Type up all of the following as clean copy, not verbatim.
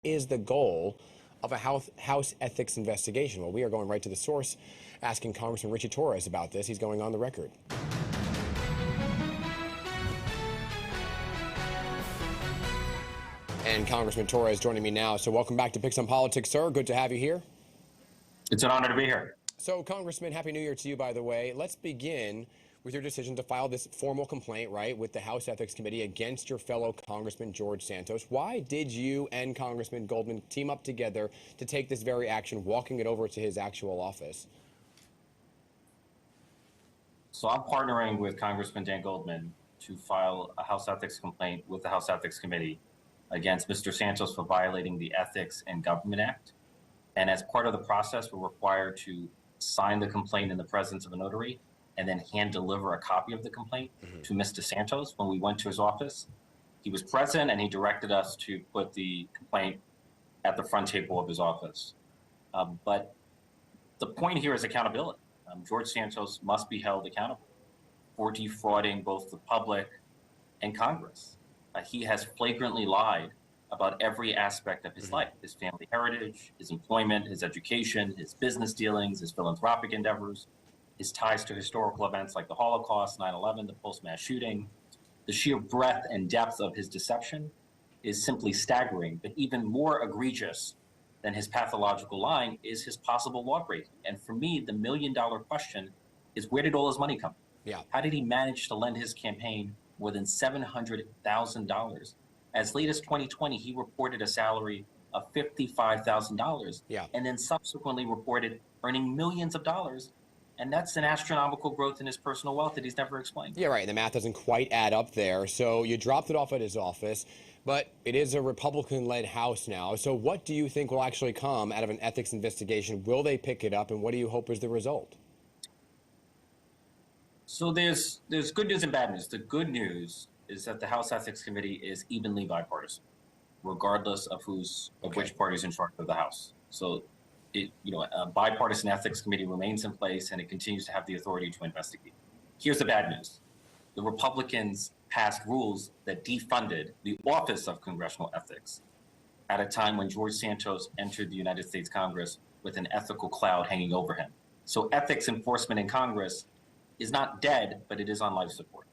is the goal of a House ethics investigation? Well, we are going right to the source, asking Congressman Ritchie Torres about this. He's going on the record. And Congressman Torres joining me now. So welcome back to Picks on Politics, sir. Good to have you here. It's an honor to be here. So, Congressman, Happy New Year to you, by the way. Let's begin with your decision to file this formal complaint, right, with the House Ethics Committee against your fellow Congressman George Santos. Why did you and Congressman Goldman team up together to take this very action, walking it over to his actual office? So I'm partnering with Congressman Dan Goldman to file a House Ethics complaint with the House Ethics Committee against Mr. Santos for violating the Ethics and Government Act. And as part of the process, we're required to sign the complaint in the presence of a notary and then hand deliver a copy of the complaint to Mr. Santos when we went to his office. He was present and he directed us to put the complaint at the front table of his office. But the point here is accountability. George Santos must be held accountable for defrauding both the public and Congress. He has flagrantly lied about every aspect of his life, his family heritage, his employment, his education, his business dealings, his philanthropic endeavors, his ties to historical events like the Holocaust, 9/11, the post-mass shooting. The sheer breadth and depth of his deception is simply staggering, but even more egregious than his pathological lying is his possible law breaking. And for me, the million-dollar question is, where did all his money come from? Yeah. How did he manage to lend his campaign more than $700,000? As late as 2020, he reported a salary of $55,000, and then subsequently reported earning millions of dollars. And that's an astronomical growth in his personal wealth that he's never explained. Yeah, right. The math doesn't quite add up there. So you dropped it off at his office, but it is a Republican-led House now. So what do you think will actually come out of an ethics investigation? Will they pick it up, and what do you hope is the result? So there's good news and bad news. The good news is that the House Ethics Committee is evenly bipartisan, regardless of which party is in charge of the House. So a bipartisan ethics committee remains in place and it continues to have the authority to investigate. Here's the bad news. The Republicans passed rules that defunded the Office of Congressional Ethics at a time when George Santos entered the United States Congress with an ethical cloud hanging over him. So ethics enforcement in Congress is not dead, but it is on life support.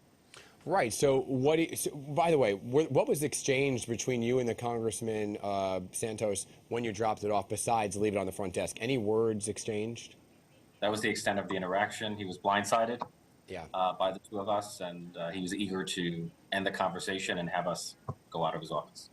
Right. So by the way, what was exchanged between you and the Congressman Santos when you dropped it off, besides leave it on the front desk? Any words exchanged? That was the extent of the interaction. He was blindsided by the two of us, and he was eager to end the conversation and have us go out of his office.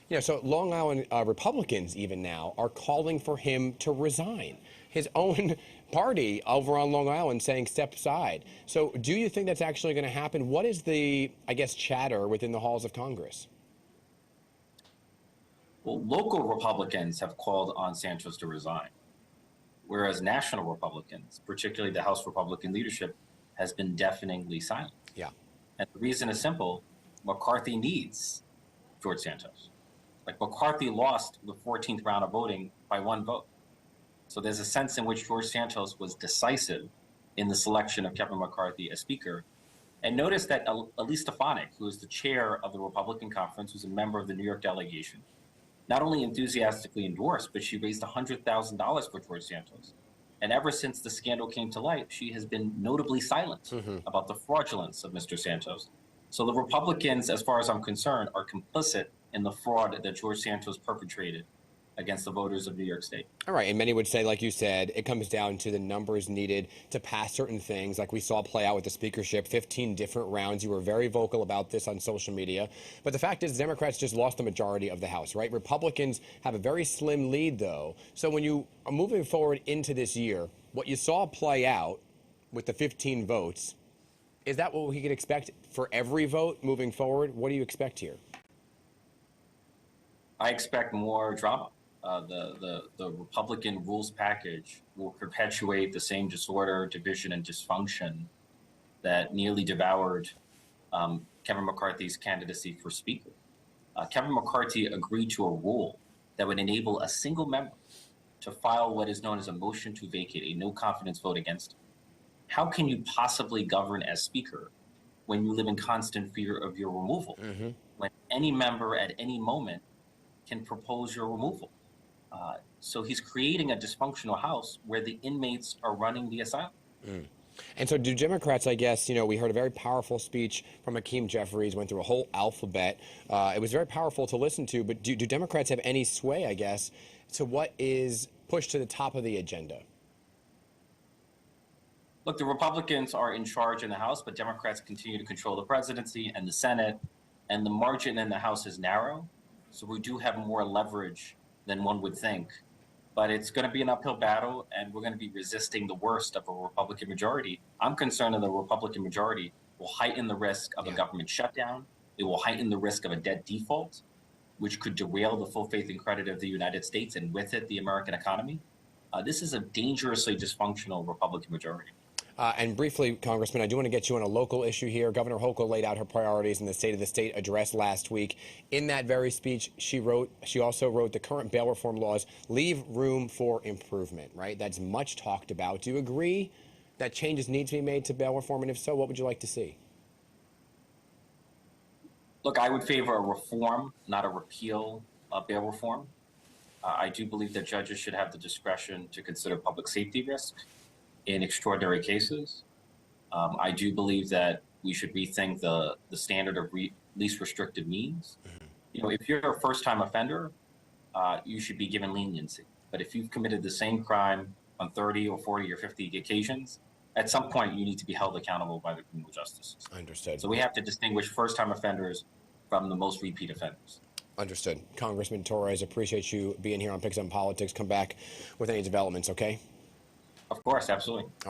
Yeah, so Long Island Republicans even now are calling for him to resign. His own party over on Long Island saying step aside. So do you think that's actually going to happen? What is the, chatter within the halls of Congress? Well, local Republicans have called on Santos to resign, whereas national Republicans, particularly the House Republican leadership, has been deafeningly silent. Yeah. And the reason is simple. McCarthy needs George Santos. McCarthy lost the 14th round of voting by one vote. So there's a sense in which George Santos was decisive in the selection of Kevin McCarthy as Speaker. And notice that Elise Stefanik, who is the chair of the Republican Conference, who's a member of the New York delegation, not only enthusiastically endorsed, but she raised $100,000 for George Santos. And ever since the scandal came to light, she has been notably silent about the fraudulence of Mr. Santos. So the Republicans, as far as I'm concerned, are complicit in the fraud that George Santos perpetrated against the voters of New York State. All right, and many would say, like you said, it comes down to the numbers needed to pass certain things, like we saw play out with the speakership, 15 different rounds. You were very vocal about this on social media. But the fact is, Democrats just lost the majority of the House, right? Republicans have a very slim lead, though. So when you are moving forward into this year, what you saw play out with the 15 votes, is that what we can expect for every vote moving forward? What do you expect here? I expect more drama. The Republican rules package will perpetuate the same disorder, division, and dysfunction that nearly devoured Kevin McCarthy's candidacy for Speaker. Kevin McCarthy agreed to a rule that would enable a single member to file what is known as a motion to vacate, a no confidence vote against him. How can you possibly govern as Speaker when you live in constant fear of your removal? When any member at any moment can propose your removal. So he's creating a dysfunctional House where the inmates are running the asylum. And so do Democrats, I guess, we heard a very powerful speech from Hakeem Jeffries, went through a whole alphabet. It was very powerful to listen to, but do Democrats have any sway, I guess, to what is pushed to the top of the agenda? Look, the Republicans are in charge in the House, but Democrats continue to control the presidency and the Senate, and the margin in the House is narrow. So we do have more leverage than one would think. But it's going to be an uphill battle, and we're going to be resisting the worst of a Republican majority. I'm concerned that the Republican majority will heighten the risk of a government shutdown. It will heighten the risk of a debt default, which could derail the full faith and credit of the United States and with it, the American economy. This is a dangerously dysfunctional Republican majority. And briefly, Congressman, I do want to get you on a local issue here. Governor Hochul laid out her priorities in the State of the State address last week. In that very speech, she also wrote the current bail reform laws leave room for improvement, right? That's much talked about. Do you agree that changes need to be made to bail reform? And if so, what would you like to see? Look, I would favor a reform, not a repeal of bail reform. I do believe that judges should have the discretion to consider public safety risk in extraordinary cases. I do believe that we should rethink the standard of least restrictive means. If you're a first-time offender, you should be given leniency. But if you've committed the same crime on 30 or 40 or 50 occasions, at some point you need to be held accountable by the criminal justice system. Understood. So we have to distinguish first-time offenders from the most repeat offenders. Understood. Congressman Torres, appreciate you being here on Picks on Politics. Come back with any developments, okay? Of course, absolutely. All right.